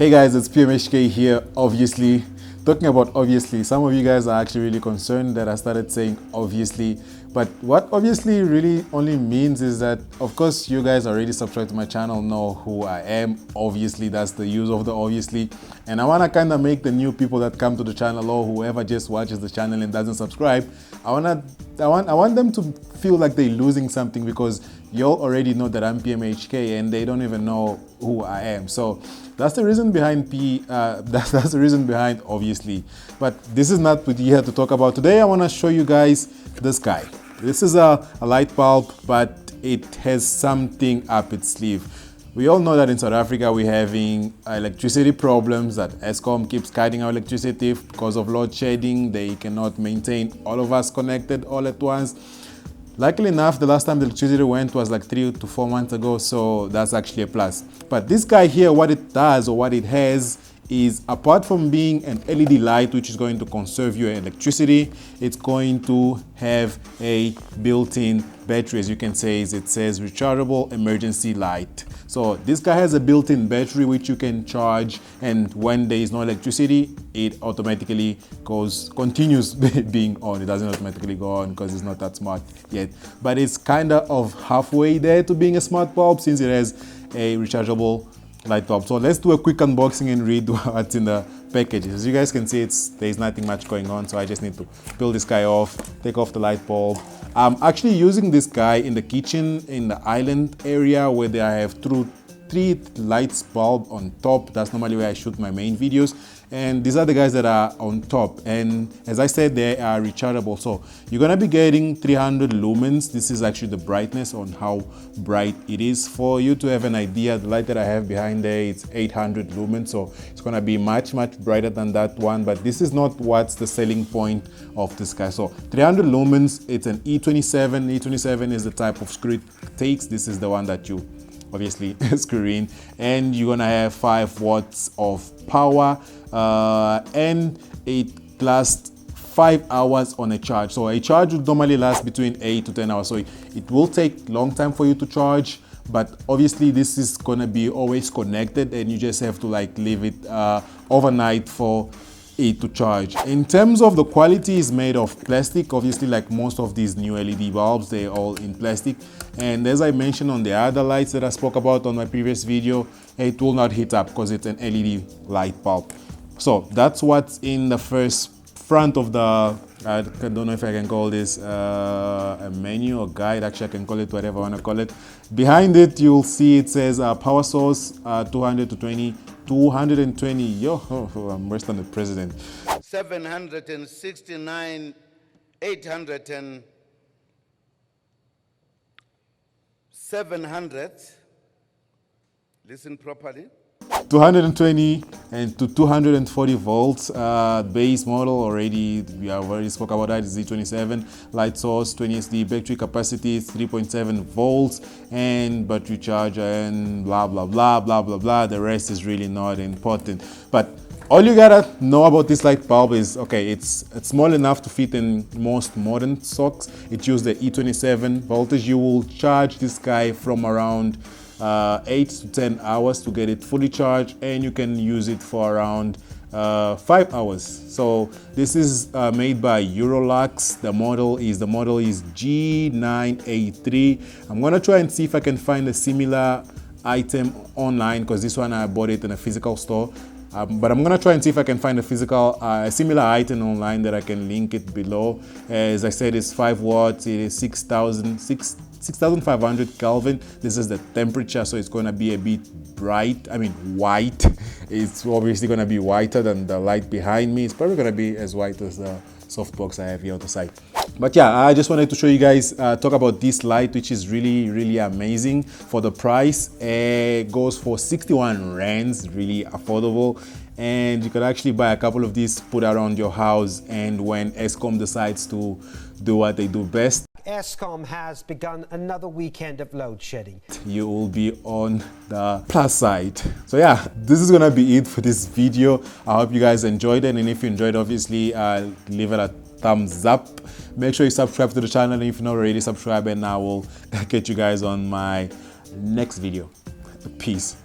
Hey guys, it's PMHK here. Obviously, talking about obviously, some of you guys are actually really concerned that I started saying obviously, but what obviously really only means is that, of course, you guys already subscribed to my channel, know who I am. Obviously, that's the use of the obviously, and I want to kind of make the new people that come to the channel or whoever just watches the channel and doesn't subscribe, I want them to feel like they're losing something, because y'all already know that I'm PMHK and they don't even know who I am. So that's the reason behind that's the reason behind obviously. But this is not what we're here to talk about today. I want to show you guys this guy. This is a light bulb, but it has something up its sleeve. We all know that in South Africa we're having electricity problems, that Eskom keeps cutting our electricity because of load shedding. They cannot maintain all of us connected all at once. Luckily enough, the last time the electricity went was like 3 to 4 months ago, so that's actually a plus. But this guy here, what it does or what it has is, apart from being an LED light which is going to conserve your electricity, it's going to have a built-in battery. As you can see, it says rechargeable emergency light. So this guy has a built-in battery which you can charge, and when there is no electricity, it automatically continues being on. It doesn't automatically go on because it's not that smart yet, but it's kind of halfway there to being a smart bulb since it has a rechargeable light bulb. So let's do a quick unboxing and read what's in the package. As you guys can see, there's nothing much going on, so I just need to peel this guy off, take off the light bulb. I'm actually using this guy in the kitchen in the island area where I have three lights bulb on top. That's normally where I shoot my main videos, and these are the guys that are on top, and as I said, they are rechargeable. So you're gonna be getting 300 lumens. This is actually the brightness on how bright it is. For you to have an idea, the light that I have behind there, it's 800 lumens, so it's gonna be much brighter than that one, but this is not what's the selling point of this guy. So 300 lumens, it's an E27. E27 is the type of screw it takes. This is the one that you obviously screw in, and you're gonna have 5 watts of power, and it lasts 5 hours on a charge. So a charge would normally last between 8 to 10 hours, so it will take long time for you to charge, but obviously this is gonna be always connected, and you just have to like leave it overnight for it to charge. In terms of the quality, is made of plastic, obviously, like most of these new LED bulbs, they're all in plastic, and as I mentioned on the other lights that I spoke about on my previous video, it will not heat up because it's an LED light bulb. So that's what's in the front of the, I don't know if I can call this a menu or guide. Actually, I can call it whatever I want to call it. Behind it, you'll see it says power source 220. Yo, I'm worse than the president. 769, 700. Listen properly. 220 and to 240 volts. Base model already, we have already spoke about that, is Z27. Light source 20 SD, battery capacity 3.7 volts, and battery charger, and blah blah blah blah blah blah. The rest is really not important, but all you gotta know about this light bulb is, okay, it's small enough to fit in most modern socks. It uses the E27 voltage. You will charge this guy from around 8 to 10 hours to get it fully charged, and you can use it for around 5 hours. So this is made by Eurolux. The model is G9A3. I'm gonna try and see if I can find a similar item online, because this one I bought it in a physical store. But I'm gonna try and see if I can find a similar item online that I can link it below. As I said, it's 5 watts. It is 6,500 Kelvin. This is the temperature, so it's gonna be a bit white. It's obviously gonna be whiter than the light behind me. It's probably gonna be as white as the softbox I have here on the side. But yeah, I just wanted to show you guys, talk about this light, which is really amazing for the price. It goes for 61 rands, really affordable, and you could actually buy a couple of these, put around your house, and when Eskom decides to do what they do best, Eskom has begun another weekend of load shedding. You will be on the plus side. So yeah, this is gonna be it for this video. I hope you guys enjoyed it, and if you enjoyed, obviously leave it a thumbs up. Make sure you subscribe to the channel, and if you're not already subscribed, and I will catch you guys on my next video. Peace.